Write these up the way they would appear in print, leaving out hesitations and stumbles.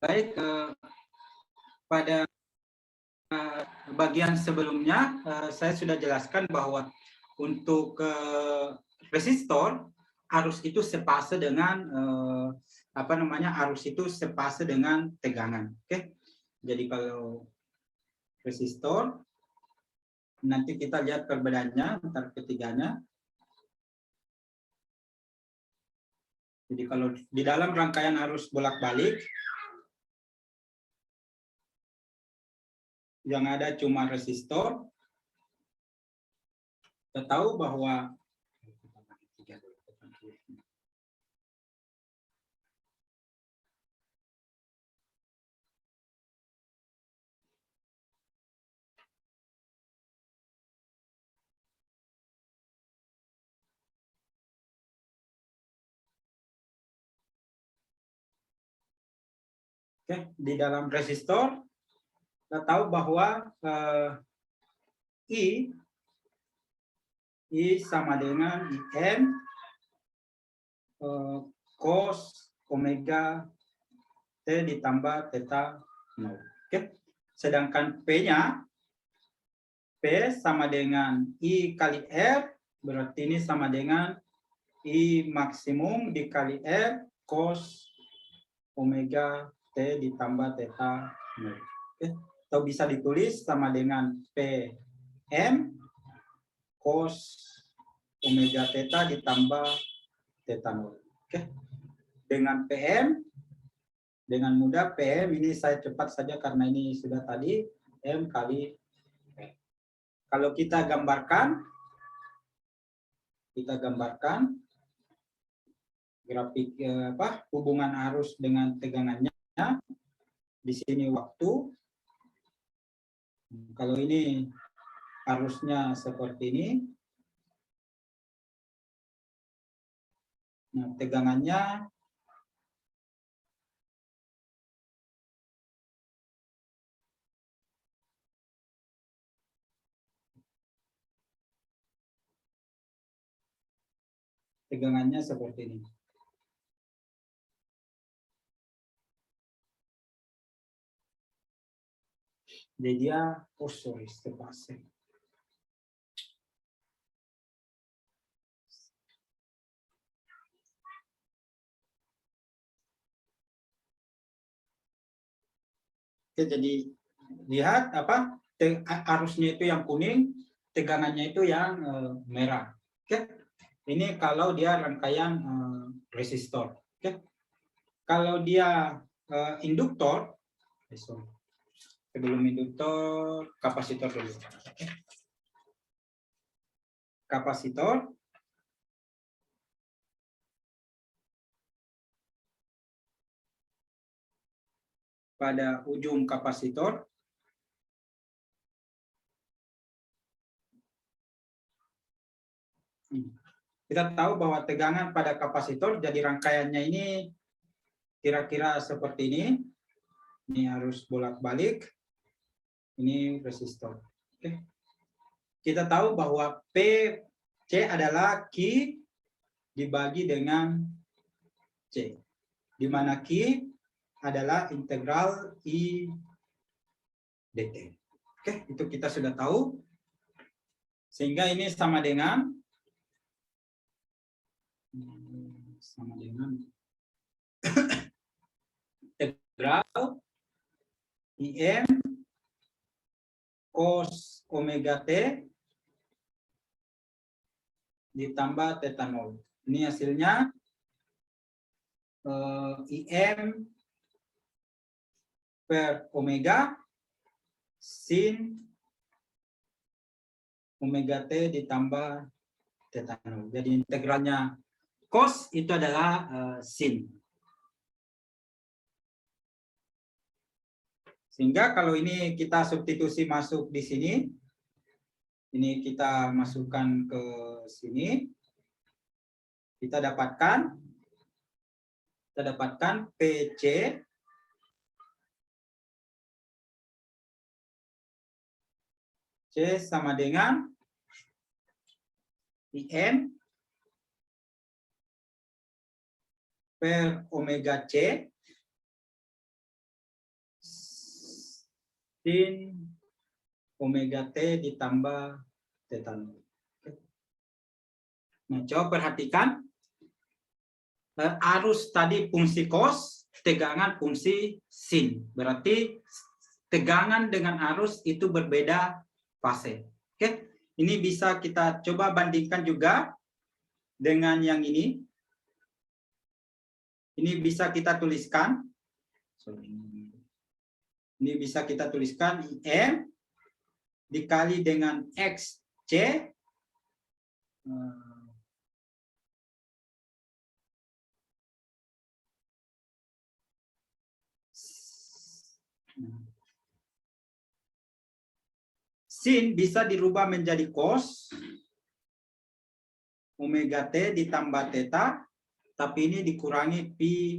Baik, pada bagian sebelumnya saya sudah jelaskan bahwa untuk resistor arus itu sepase dengan arus itu sepase dengan tegangan. Oke. Jadi kalau resistor nanti kita lihat perbedaannya antara ketiganya. Jadi kalau di dalam rangkaian arus bolak-balik yang ada cuma resistor, kita tahu bahwa di dalam resistor kita tahu bahwa I sama dengan IM cos omega T ditambah theta 0. Oke. Sedangkan P-nya, P sama dengan I kali R, berarti ini sama dengan I maksimum dikali R cos omega T ditambah theta 0. Oke. Atau bisa ditulis sama dengan PM cos omega theta ditambah theta 0. Oke. Dengan PM, dengan mudah PM ini saya cepat saja karena ini sudah tadi M kali P. Kalau kita gambarkan grafik hubungan arus dengan tegangannya. Di sini waktu. Kalau ini arusnya seperti ini. Nah, tegangannya seperti ini. Jadi dia sepase. Oke, jadi lihat arusnya itu yang kuning, tegangannya itu yang merah. Oke. Ini kalau dia rangkaian resistor. Oke. Kalau dia induktor, sebelum induktor, kapasitor dulu. Oke. Kapasitor pada ujung kapasitor kita tahu bahwa tegangan pada kapasitor jadi rangkaiannya ini kira-kira seperti ini. Ini harus bolak-balik. Ini resistor. Oke. Kita tahu bahwa PC adalah Q dibagi dengan C. Di mana Q adalah integral I dt. Oke, itu kita sudah tahu. Sehingga ini sama dengan integral IM cos omega T ditambah theta 0. Ini hasilnya IM per omega sin omega T ditambah theta 0. Jadi integralnya cos itu adalah sin. Sehingga kalau ini kita substitusi masuk di sini, ini kita masukkan ke sini, kita dapatkan PC C sama dengan IM per omega C sin omega T ditambah theta nol. Nah, coba perhatikan arus tadi fungsi cos, tegangan fungsi sin. Berarti tegangan dengan arus itu berbeda fase. Oke, ini bisa kita coba bandingkan juga dengan yang ini. Ini bisa kita tuliskan. Ini bisa kita tuliskan M dikali dengan XC sin bisa dirubah menjadi cos omega T ditambah theta, tapi ini dikurangi pi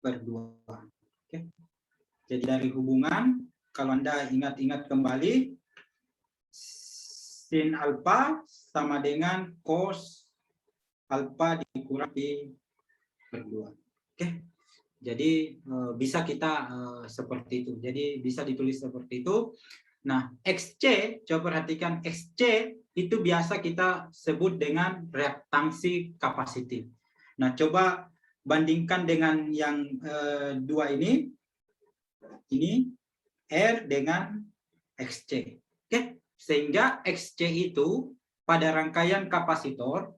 per 2. Oke. Jadi dari hubungan, kalau Anda ingat-ingat kembali, sin alfa sama dengan cos alfa dikurang pi per 2. Oke. Jadi bisa kita seperti itu. Jadi bisa ditulis seperti itu. Nah, XC, coba perhatikan XC itu biasa kita sebut dengan reaktansi kapasitif. Nah, coba bandingkan dengan yang dua ini R dengan XC. Oke, sehingga XC itu pada rangkaian kapasitor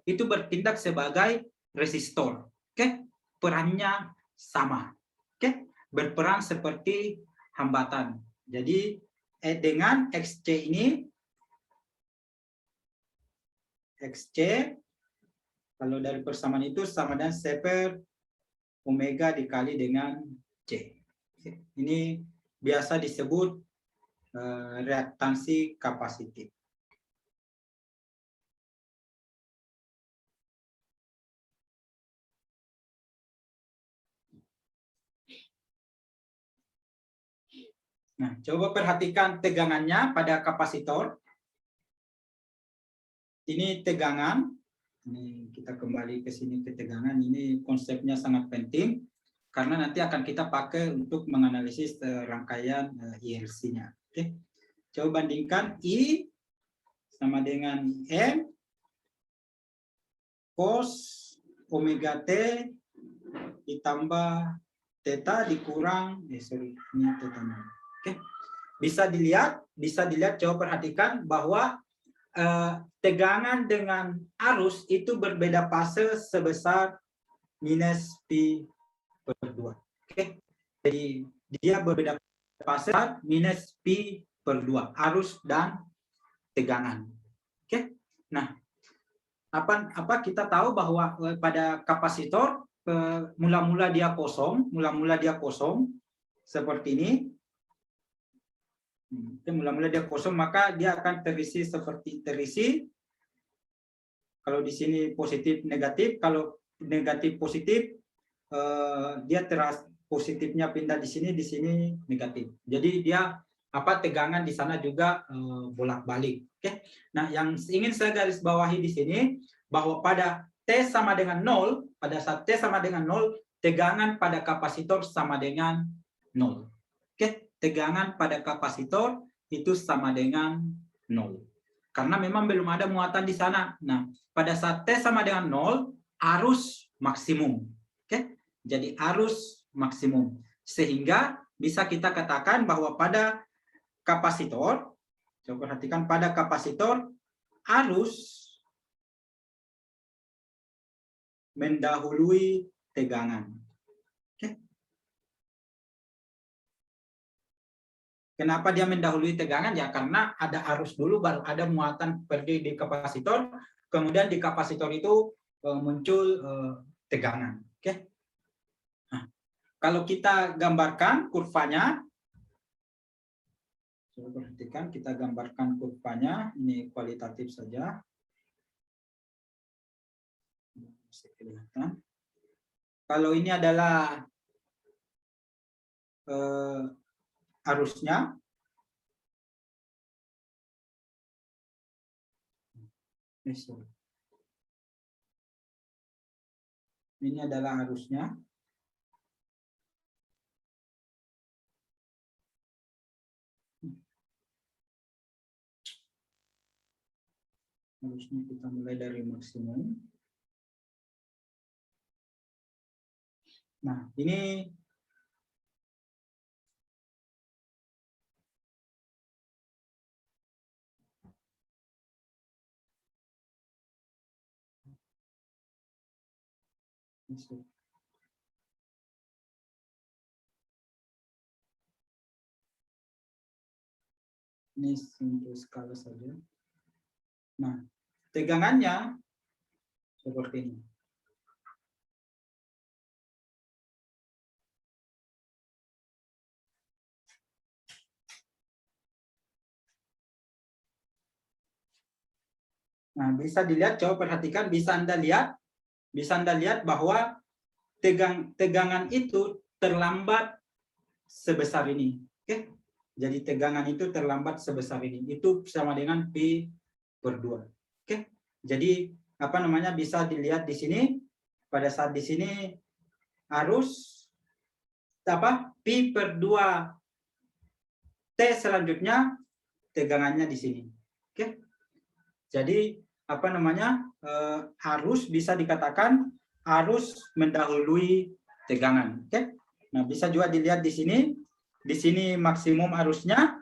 itu bertindak sebagai resistor. Oke, perannya sama. Oke, berperan seperti hambatan. Jadi dengan XC ini, XC kalau dari persamaan itu sama dengan C per omega dikali dengan C. Ini biasa disebut reaktansi kapasitif. Nah, coba perhatikan tegangannya pada kapasitor. Ini tegangan. Ini kita kembali ke sini ke tegangan. Ini konsepnya sangat penting karena nanti akan kita pakai untuk menganalisis rangkaian ILC-nya. Oke. Coba bandingkan I sama dengan M cos omega T ditambah theta dikurang ini theta nol. Oke. Bisa dilihat coba perhatikan bahwa tegangan dengan arus itu berbeda fase sebesar minus pi per 2. Oke. Jadi dia berbeda fase minus pi per 2 arus dan tegangan. Oke. Nah, apa kita tahu bahwa pada kapasitor mula-mula dia kosong seperti ini. Mula-mula dia kosong, maka dia akan terisi seperti terisi. Kalau di sini positif negatif, kalau negatif positif dia positifnya pindah di sini negatif. Jadi dia tegangan di sana juga bolak-balik. Oke. Nah, yang ingin saya garis bawahi di sini bahwa pada T sama dengan 0, pada saat T sama dengan 0, tegangan pada kapasitor sama dengan 0. Oke, tegangan pada kapasitor itu sama dengan 0. Karena memang belum ada muatan di sana. Nah, pada saat T sama dengan 0, arus maksimum. Oke, jadi arus maksimum. Sehingga bisa kita katakan bahwa pada kapasitor, coba perhatikan pada kapasitor, arus mendahului tegangan. Oke. Kenapa dia mendahului tegangan? Ya karena ada arus dulu, baru ada muatan pergi di kapasitor, kemudian di kapasitor itu muncul tegangan. Oke. Nah, kalau kita gambarkan kurvanya, coba perhatikan, kita gambarkan kurvanya, ini kualitatif saja. Kalau ini adalah arusnya, ini adalah arusnya. Harusnya kita mulai dari maksimum. Nah, ini untuk skala saja. Nah, tegangannya seperti ini. Nah, bisa dilihat, coba perhatikan, bisa Anda lihat bahwa tegangan itu terlambat sebesar ini. Oke. Jadi tegangan itu terlambat sebesar ini. Itu sama dengan P per 2. Oke. Jadi apa namanya, bisa dilihat di sini, pada saat di sini arus P per 2 T selanjutnya tegangannya di sini. Oke. Jadi apa namanya, arus bisa dikatakan arus mendahului tegangan. Oke. Nah, bisa juga dilihat di sini. Di sini maksimum arusnya,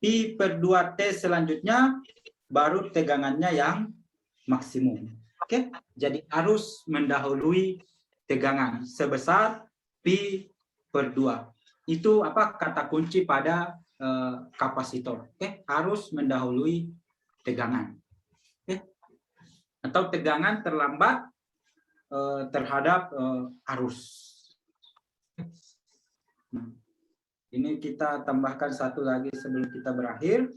P per 2 T selanjutnya baru tegangannya yang maksimum. Oke. Jadi arus mendahului tegangan sebesar P per 2. Itu apa kata kunci pada kapasitor. Oke. Arus mendahului tegangan. Oke. Atau tegangan terlambat terhadap arus. Nah, ini kita tambahkan satu lagi sebelum kita berakhir.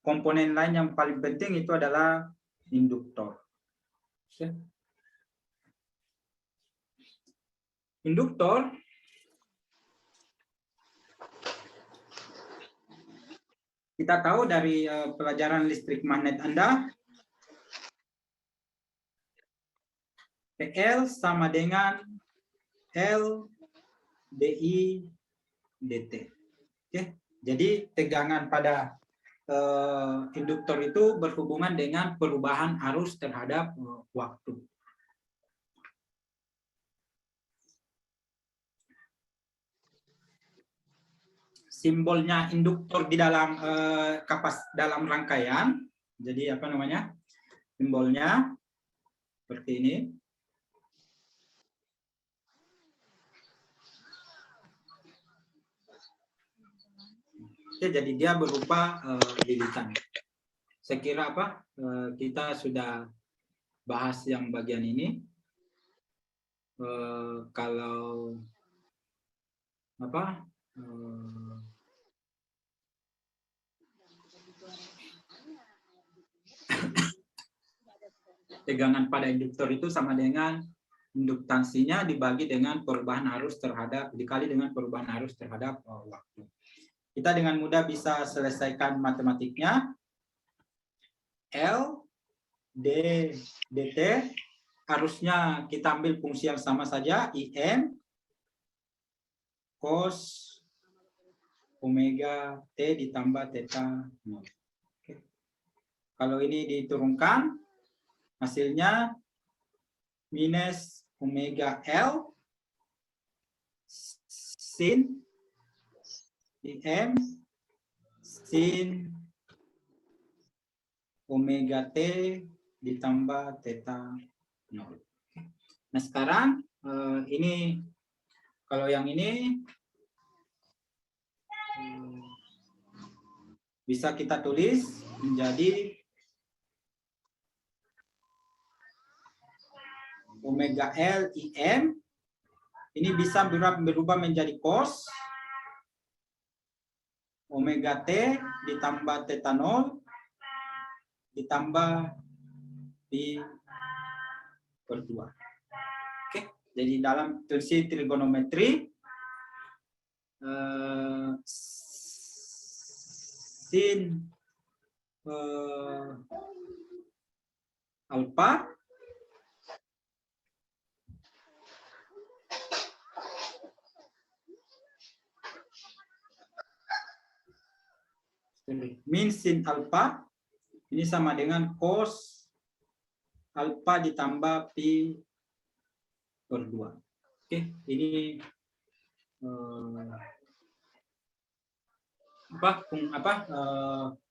Komponen lain yang paling penting itu adalah induktor. Oke. Induktor kita tahu dari pelajaran listrik magnet Anda, PL sama dengan L DI DT. Oke. Jadi tegangan pada induktor itu berhubungan dengan perubahan arus terhadap waktu. Simbolnya induktor di dalam dalam rangkaian. Jadi apa namanya? Simbolnya seperti ini. Oke, jadi dia berupa lilitan. Saya kira apa? Kita sudah bahas yang bagian ini. Kalau apa? Tegangan pada induktor itu sama dengan induktansinya dibagi dengan perubahan arus dikali dengan perubahan arus terhadap waktu. Kita dengan mudah bisa selesaikan matematiknya. L D dt harusnya kita ambil fungsi yang sama saja, IM cos omega T ditambah theta 0. Oke. Kalau ini diturunkan, hasilnya minus omega L sin IM sin omega T ditambah theta 0. Nah, sekarang ini kalau yang ini bisa kita tulis menjadi omega L IM. Ini bisa berubah menjadi cos omega T ditambah theta 0 ditambah pi per 2. Oke, jadi dalam fungsi trigonometri sin alfa min sin alfa Ini sama dengan cos alfa ditambah pi per 2. Oke, ini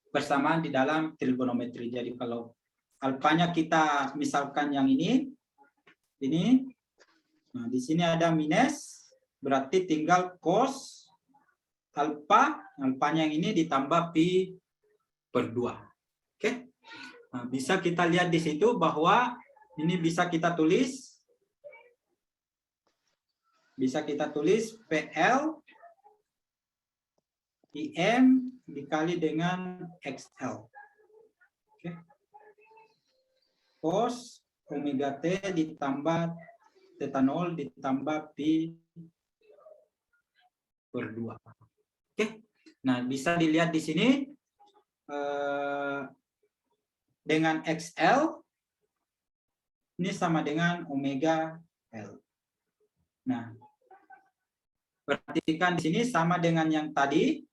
persamaan di dalam trigonometri. Jadi kalau alfanya kita misalkan yang ini, nah di sini ada minus, berarti tinggal cos alfanya yang ini ditambah pi per 2. Oke, nah, bisa kita lihat di situ bahwa ini bisa kita tulis PL IM dikali dengan XL. Oke. Cos omega T ditambah theta 0 ditambah pi per 2. Oke. Nah, bisa dilihat di sini dengan XL ini sama dengan omega L. Nah, perhatikan di sini sama dengan yang tadi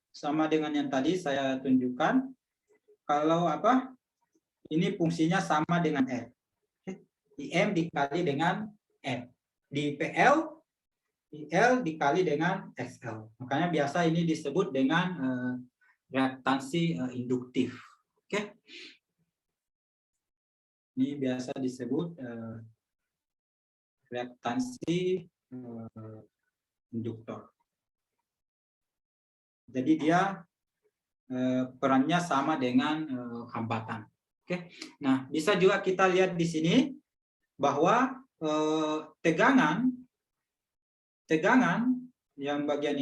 saya tunjukkan. Kalau ini fungsinya sama dengan F. IM dikali dengan F. Di PL, IL dikali dengan XL. Makanya biasa ini disebut dengan reaktansi induktif. Oke. Ini biasa disebut reaktansi induktor. Jadi dia perannya sama dengan hambatan. Oke. Nah, bisa juga kita lihat di sini bahwa tegangan yang bagian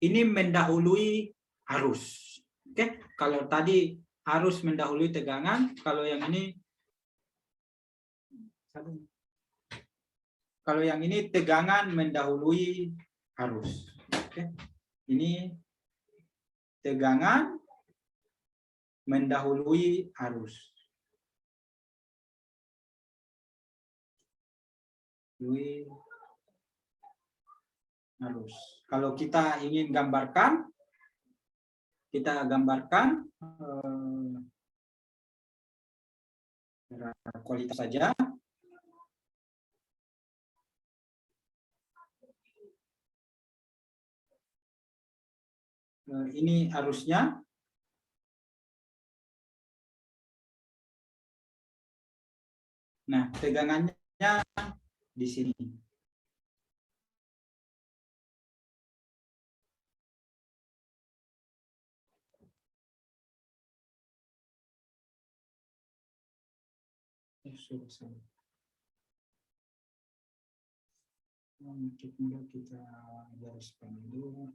ini mendahului arus. Oke. Kalau tadi arus mendahului tegangan, kalau yang ini tegangan mendahului arus. Oke. Ini tegangan mendahului arus. Kalau kita ingin gambarkan, kualitas saja. Ini arusnya. Nah, tegangannya di sini. Untuk kita gariskan dulu.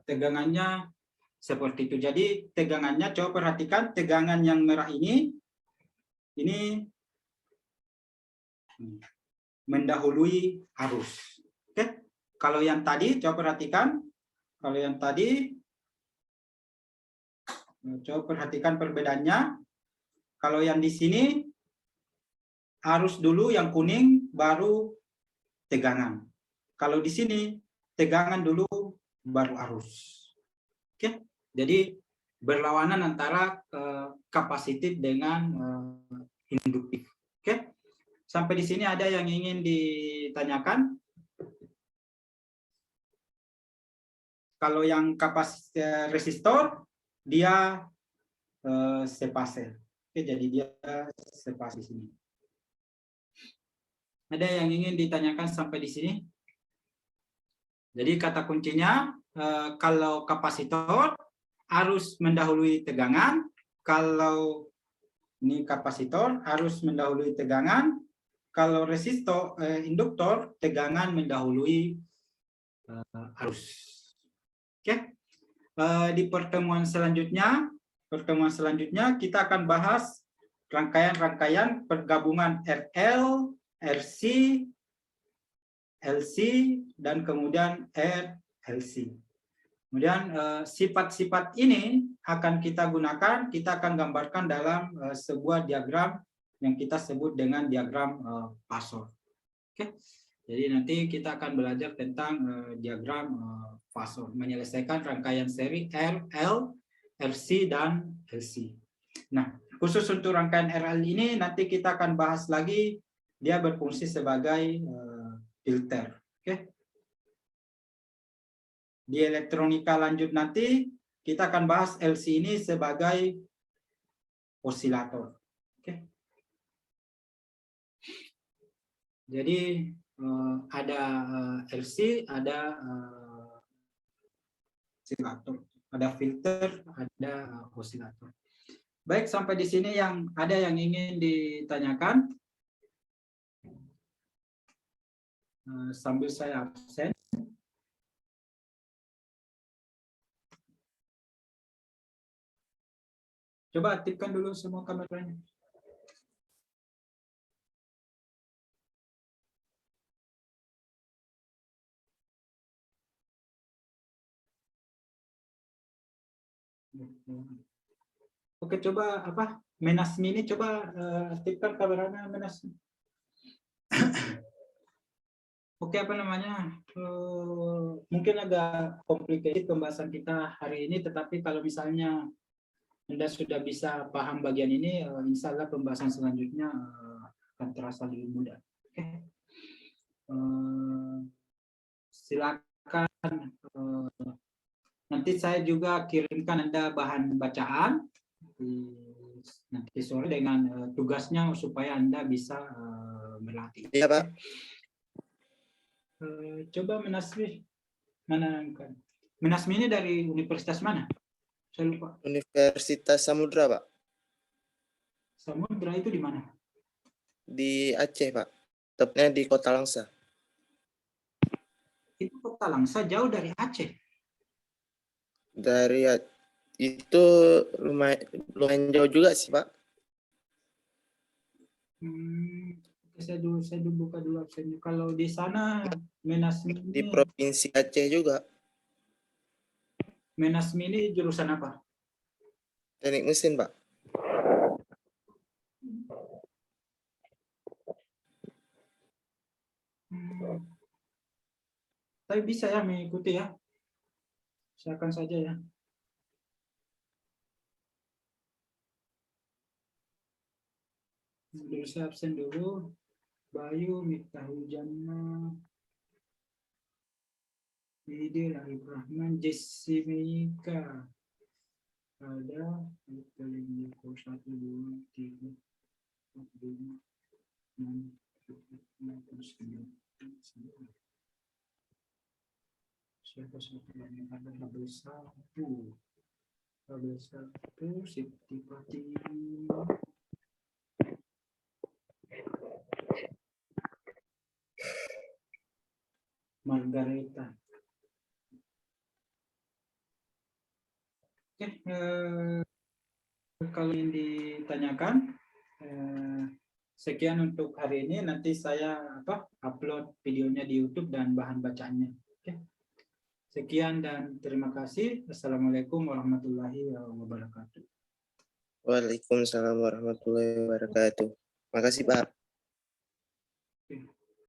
Tegangannya seperti itu. Jadi tegangannya, coba perhatikan tegangan yang merah ini mendahului arus. Oke. Kalau yang tadi, coba perhatikan. Kalau yang tadi, coba perhatikan perbedaannya. Kalau yang di sini arus dulu yang kuning, baru tegangan. Kalau di sini tegangan dulu, baru arus. Oke, jadi berlawanan antara kapasitif dengan induktif. Oke, sampai di sini ada yang ingin ditanyakan? Kalau yang kapasitor resistor, dia sepase. Oke, jadi dia sepase di sini. Ada yang ingin ditanyakan sampai di sini? Jadi kata kuncinya, kalau kapasitor arus mendahului tegangan, kalau ini kapasitor arus mendahului tegangan, kalau resistor induktor tegangan mendahului arus. Oke. Di pertemuan selanjutnya kita akan bahas rangkaian-rangkaian pergabungan RL, RC, LC, dan kemudian RLC. Kemudian sifat-sifat ini akan kita gunakan, kita akan gambarkan dalam sebuah diagram yang kita sebut dengan diagram fasor. Oke. Jadi nanti kita akan belajar tentang diagram fasor, menyelesaikan rangkaian seri RL, RC, dan LC. Nah, khusus untuk rangkaian RL ini nanti kita akan bahas lagi, dia berfungsi sebagai filter. Oke. Di elektronika lanjut nanti kita akan bahas LC ini sebagai osilator. Oke. Jadi ada LC, ada osilator, ada filter, ada osilator. Baik, sampai di sini yang ada yang ingin ditanyakan sambil saya absen. Coba aktifkan dulu semua kameranya. Oke, coba apa? Menasmi ini coba aktifkan kameranya Menasmi. Oke, apa namanya? Mungkin agak complicated pembahasan kita hari ini, tetapi kalau misalnya Anda sudah bisa paham bagian ini, insya Allah pembahasan selanjutnya akan terasa lebih mudah. Oke. Silakan. Nanti saya juga kirimkan Anda bahan bacaan nanti sore dengan tugasnya supaya Anda bisa berlatih. Iya, Pak. Coba Menasmi, mana kan? Menasmi ini dari universitas mana? Saya lupa. Universitas Samudra, Pak. Samudra itu di mana? Di Aceh, Pak. Tepatnya di Kota Langsa. Itu Kota Langsa jauh dari Aceh. Dari itu lumayan jauh juga sih, Pak. Saya dulu buka dulu absennya. Kalau di sana Menasmi di Provinsi Aceh juga. Menasmi ini jurusan apa? Teknik mesin, Pak. Tapi bisa ya mengikuti ya. Silakan saja ya. Dulu saya absen dulu. Bayu, Miftahul Jannah, Widil, Arif Rahman, Jesse Meika. Ada 1, 2, 3, 4, 5, 6, 7, 8, 9. Siapa satu yang ada label 1. Label 1, Siti Fatimah. Margareta. Oke, kalau yang ditanyakan, sekian untuk hari ini. Nanti saya upload videonya di YouTube dan bahan bacaannya. Oke. Sekian dan terima kasih. Assalamualaikum warahmatullahi wabarakatuh. Waalaikumsalam warahmatullahi wabarakatuh. Makasih, Pak.